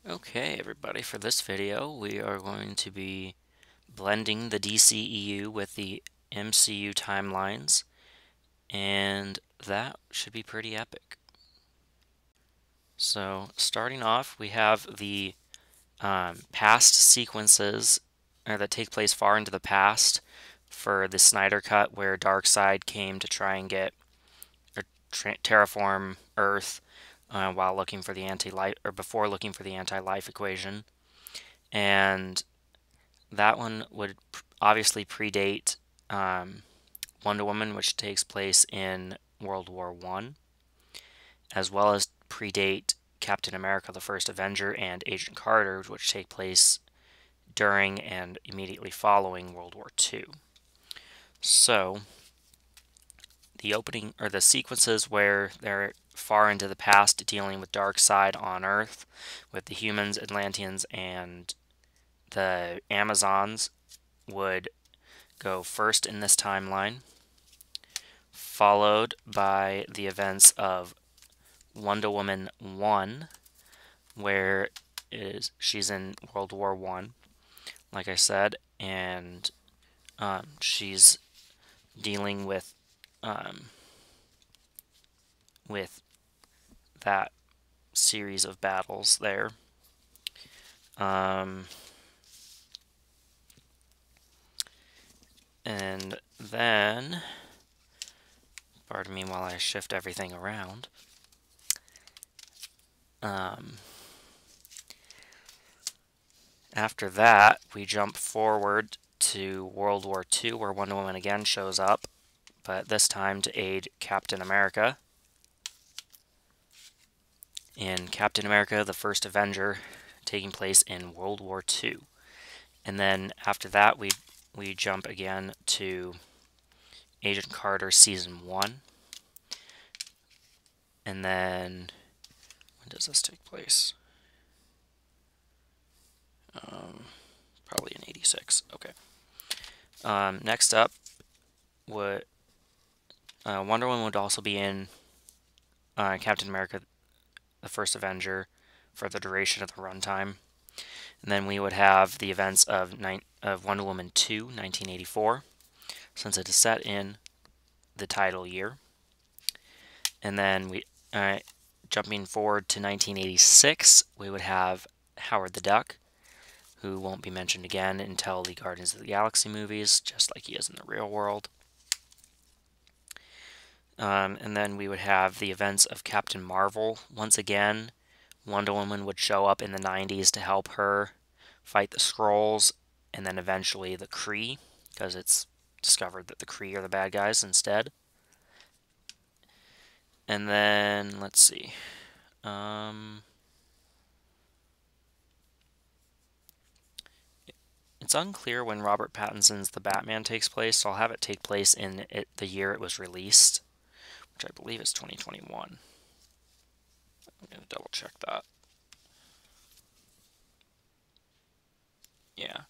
Okay, everybody, for this video, we are going to be blending the DCEU with the MCU timelines, and that should be pretty epic. So, starting off, we have the past sequences that take place far into the past for the Snyder Cut, where Darkseid came to try and get or terraform Earth while looking for the anti-life, or before looking for the anti-life equation. And that one would obviously predate Wonder Woman, which takes place in World War One, as well as predate Captain America, the First Avenger, and Agent Carter, which take place during and immediately following World War Two. So, the opening or the sequences where they're far into the past dealing with Darkseid on Earth, with the humans, Atlanteans, and the Amazons would go first in this timeline, followed by the events of Wonder Woman 1, where she's in World War One, like I said, and she's dealing with that series of battles there. And then, pardon me while I shift everything around. After that, we jump forward to World War II, where Wonder Woman again shows up, but this time to aid Captain America. In Captain America, the First Avenger, taking place in World War II. And then after that, we jump again to Agent Carter Season 1. And then, when does this take place? Probably in 86. Okay. Next up, Wonder Woman would also be in Captain America, the First Avenger, for the duration of the runtime. And then we would have the events of Wonder Woman 2, 1984, since it is set in the title year. And then jumping forward to 1986, we would have Howard the Duck, who won't be mentioned again until the Guardians of the Galaxy movies, just like he is in the real world. And then we would have the events of Captain Marvel. Once again, Wonder Woman would show up in the 90s to help her fight the Skrulls, and then eventually the Kree, because it's discovered that the Kree are the bad guys instead. And then, let's see. It's unclear when Robert Pattinson's The Batman takes place, so I'll have it take place in the year it was released, which I believe is 2021. I'm going to double check that. Yeah.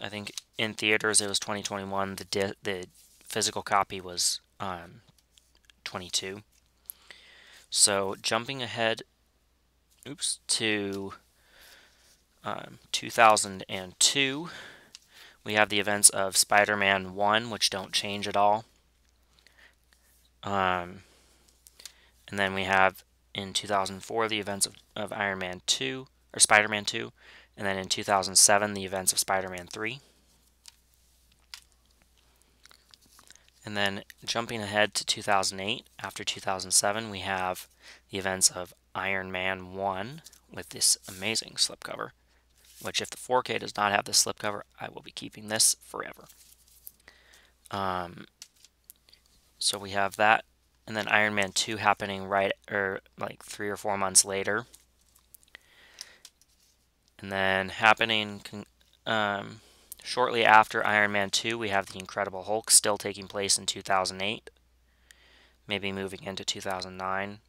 I think in theaters it was 2021. The physical copy was 22. So jumping ahead, to 2002, we have the events of Spider-Man 1, which don't change at all. And then we have in 2004 the events of Iron Man 2, or Spider-Man 2, and then in 2007 the events of Spider-Man 3. And then jumping ahead to 2008, after 2007, we have the events of Iron Man 1 with this amazing slipcover, which if the 4K does not have this slipcover, I will be keeping this forever. So we have that, and then Iron Man 2 happening like 3 or 4 months later. And then happening shortly after Iron Man 2, we have The Incredible Hulk still taking place in 2008, maybe moving into 2009.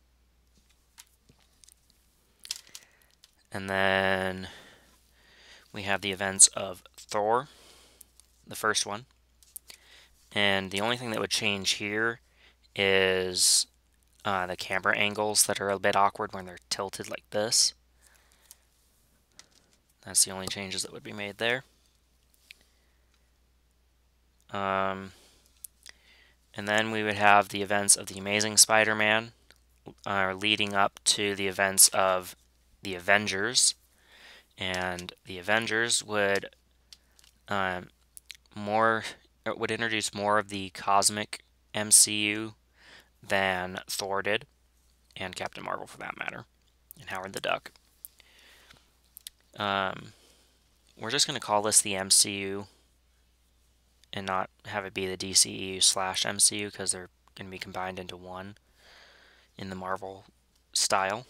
And then we have the events of Thor, the first one. And the only thing that would change here is the camera angles that are a bit awkward when they're tilted like this. That's the only changes that would be made there. And then we would have the events of the Amazing Spider-Man leading up to the events of the Avengers. And the Avengers would would introduce more of the cosmic MCU than Thor did, and Captain Marvel for that matter, and Howard the Duck. We're just going to call this the MCU and not have it be the DCEU/MCU because they're going to be combined into one in the Marvel style.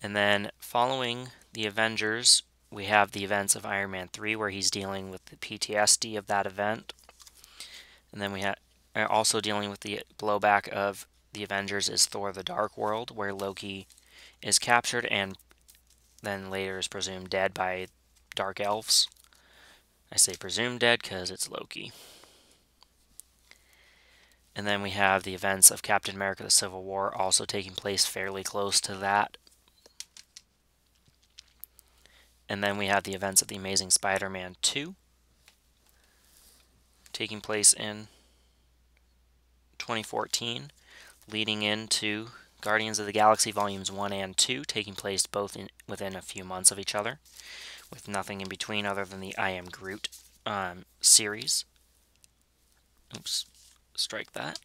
And then following the Avengers, we have the events of Iron Man 3 where he's dealing with the PTSD of that event. And then we have also dealing with the blowback of the Avengers is Thor the Dark World, where Loki is captured and then later is presumed dead by dark elves. I say presumed dead because it's Loki. And then we have the events of Captain America the Civil War also taking place fairly close to that. And then we have the events of the Amazing Spider-Man 2 taking place in 2014, leading into Guardians of the Galaxy Volumes 1 and 2, taking place both within a few months of each other, with nothing in between other than the I Am Groot series. Oops, strike that.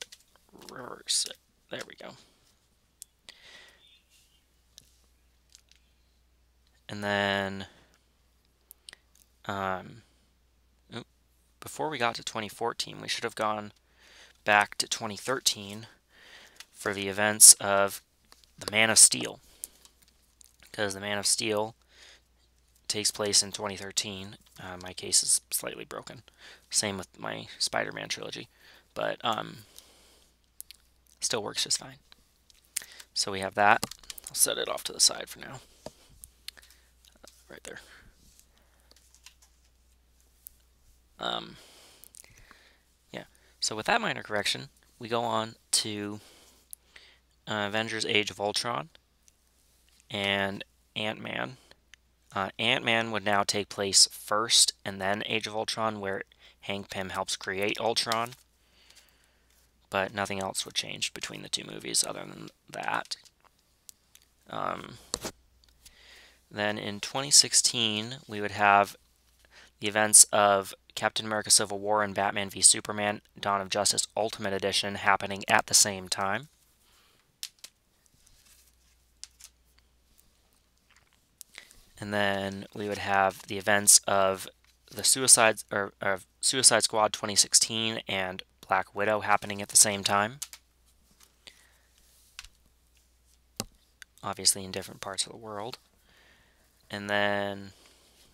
Reverse it. There we go. And then, before we got to 2014, we should have gone back to 2013 for the events of the Man of Steel, because the Man of Steel takes place in 2013. My case is slightly broken. Same with my Spider-Man trilogy, but still works just fine. So we have that. I'll set it off to the side for now. Right there. Yeah. So with that minor correction, we go on to Avengers Age of Ultron and Ant-Man. Ant-Man would now take place first and then Age of Ultron, where Hank Pym helps create Ultron. But nothing else would change between the two movies other than that. Then in 2016, we would have the events of Captain America Civil War and Batman v Superman Dawn of Justice Ultimate Edition happening at the same time. And then we would have the events of the Suicide Squad 2016 and Black Widow happening at the same time. Obviously in different parts of the world. And then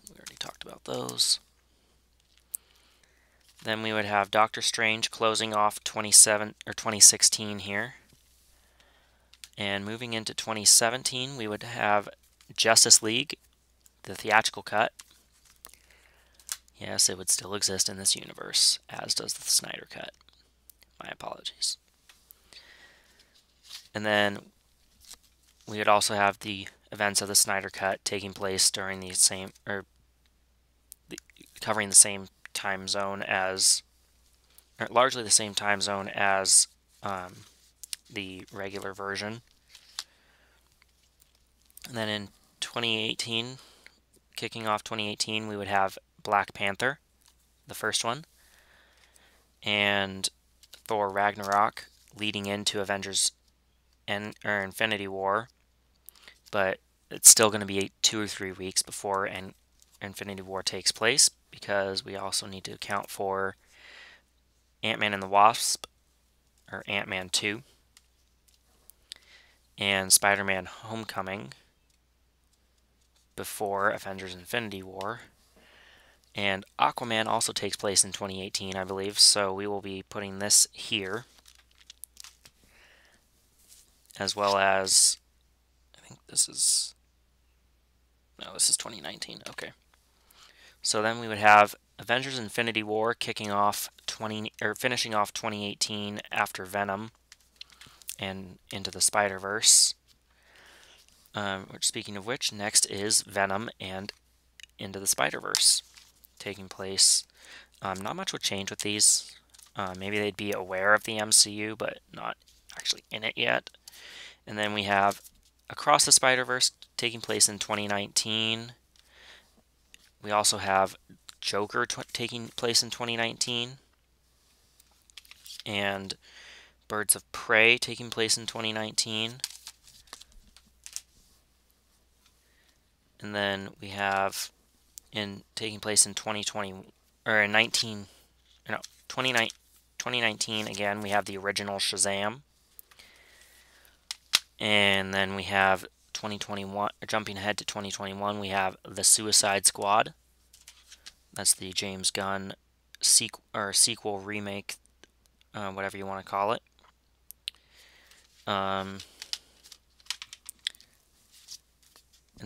we already talked about those. Then we would have Doctor Strange closing off 2016 here. And moving into 2017, we would have Justice League, the theatrical cut. Yes, it would still exist in this universe, as does the Snyder cut. My apologies. And then we would also have the events of the Snyder cut taking place during the same, covering the same time zone as, or largely the same time zone as the regular version. And then in 2018, kicking off 2018, we would have Black Panther, the first one, and Thor Ragnarok leading into Avengers or Infinity War, but it's still going to be 2 or 3 weeks before Infinity War takes place, because we also need to account for Ant-Man and the Wasp, or Ant-Man 2, and Spider-Man Homecoming before Avengers Infinity War. And Aquaman also takes place in 2018, I believe, so we will be putting this here, as well as, I think this is, no, this is 2019, okay. So then we would have Avengers Infinity War kicking off finishing off 2018 after Venom and into the Spider-Verse. Speaking of which, next is Venom and Into the Spider-Verse taking place. Not much would change with these. Maybe they'd be aware of the MCU, but not actually in it yet. And then we have Across the Spider-Verse taking place in 2019. We also have Joker taking place in 2019. And Birds of Prey taking place in 2019. And then we have taking place in 2020 or in 2019 again. We have the original Shazam, and then we have 2021. Jumping ahead to 2021, we have the Suicide Squad. That's the James Gunn sequel remake, whatever you want to call it. And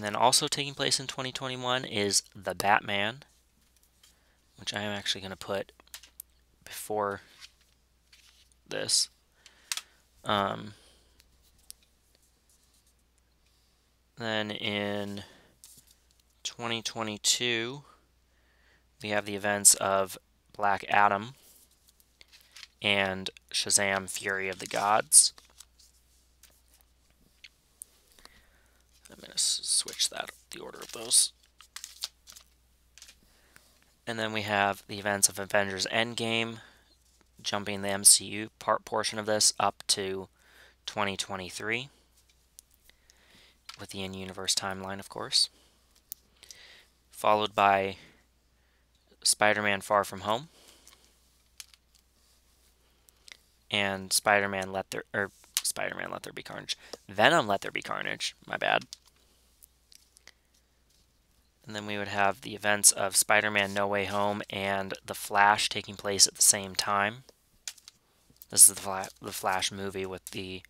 then also taking place in 2021 is The Batman, which I am actually going to put before this. Then in 2022, we have the events of Black Adam and Shazam! Fury of the Gods. I'm going to switch the order of those. And then we have the events of Avengers Endgame, jumping the MCU portion of this up to 2023, with the in-universe timeline, of course. Followed by Spider-Man Far From Home, and Spider-Man Let There Be Carnage. Venom Let There Be Carnage, my bad. And then we would have the events of Spider-Man No Way Home and The Flash taking place at the same time. This is the Flash movie with the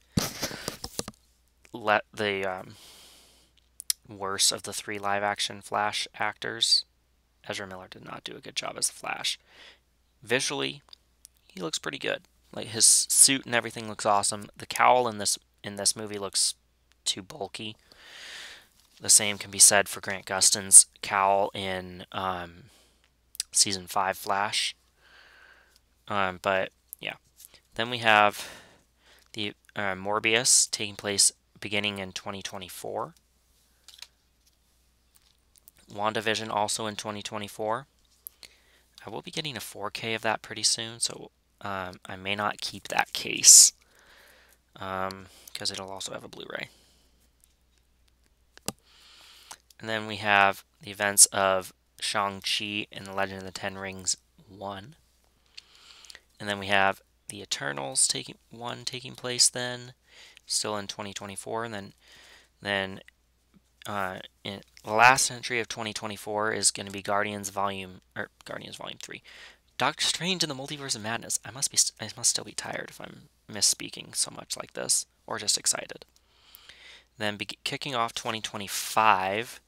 worst of the 3 live-action Flash actors. Ezra Miller did not do a good job as the Flash. Visually, he looks pretty good. Like, his suit and everything looks awesome. The cowl in this movie looks too bulky. The same can be said for Grant Gustin's cowl in Season 5 Flash. But, yeah. Then we have the Morbius taking place beginning in 2024. WandaVision also in 2024. I will be getting a 4K of that pretty soon, so I may not keep that case because it'll also have a Blu-ray. And then we have the events of Shang-Chi and the Legend of the Ten Rings 1. And then we have the Eternals taking place then, still in 2024. And then in the last entry of 2024 is going to be Guardians Volume 3. Doctor Strange in the Multiverse of Madness. I must still be tired if I'm misspeaking so much like this, or just excited. Then kicking off 2025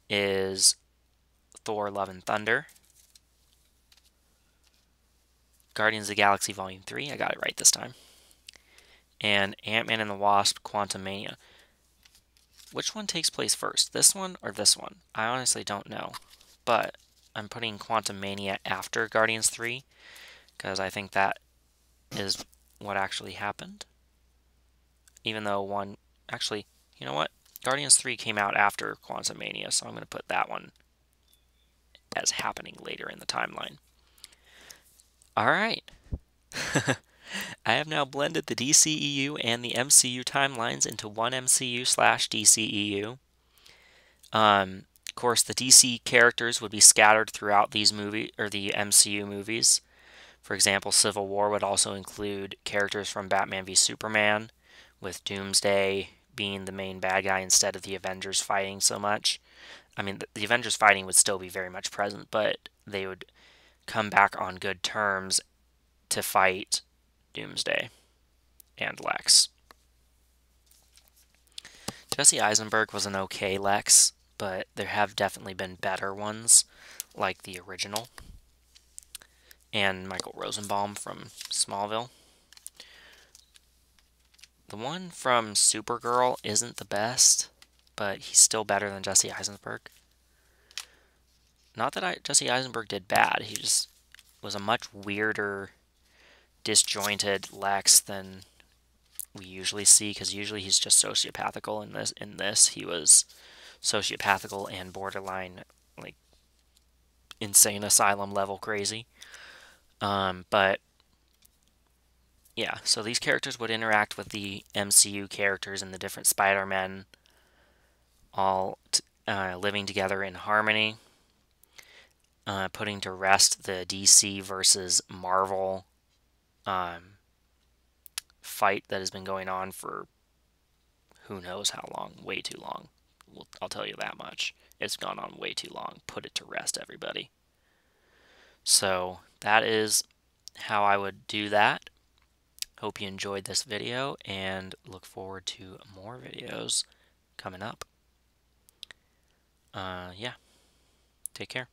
is Thor: Love and Thunder, Guardians of the Galaxy Volume 3. I got it right this time. And Ant-Man and the Wasp: Quantumania. Which one takes place first, this one or this one? I honestly don't know, but I'm putting Quantumania after Guardians 3 because I think that is what actually happened. Even though actually, you know what? Guardians 3 came out after Quantumania, so I'm going to put that one as happening later in the timeline. Alright. I have now blended the DCEU and the MCU timelines into one MCU/DCEU. Of course, the DC characters would be scattered throughout the MCU movies. For example, Civil War would also include characters from Batman v Superman, with Doomsday being the main bad guy instead of the Avengers fighting so much. I mean, the Avengers fighting would still be very much present, but they would come back on good terms to fight Doomsday and Lex. Jesse Eisenberg was an okay Lex, but there have definitely been better ones, like the original, and Michael Rosenbaum from Smallville. The one from Supergirl isn't the best. but he's still better than Jesse Eisenberg. Not that Jesse Eisenberg did bad, he just was a much weirder, disjointed Lex than we usually see, because usually he's just sociopathical. In this he was sociopathical and borderline, like, insane asylum level crazy. But yeah, so these characters would interact with the MCU characters and the different Spider-Men, all living together in harmony, putting to rest the DC versus Marvel fight that has been going on for who knows how long, way too long. I'll tell you that much. It's gone on way too long. Put it to rest, everybody. So that is how I would do that. Hope you enjoyed this video and look forward to more videos coming up. Yeah, take care.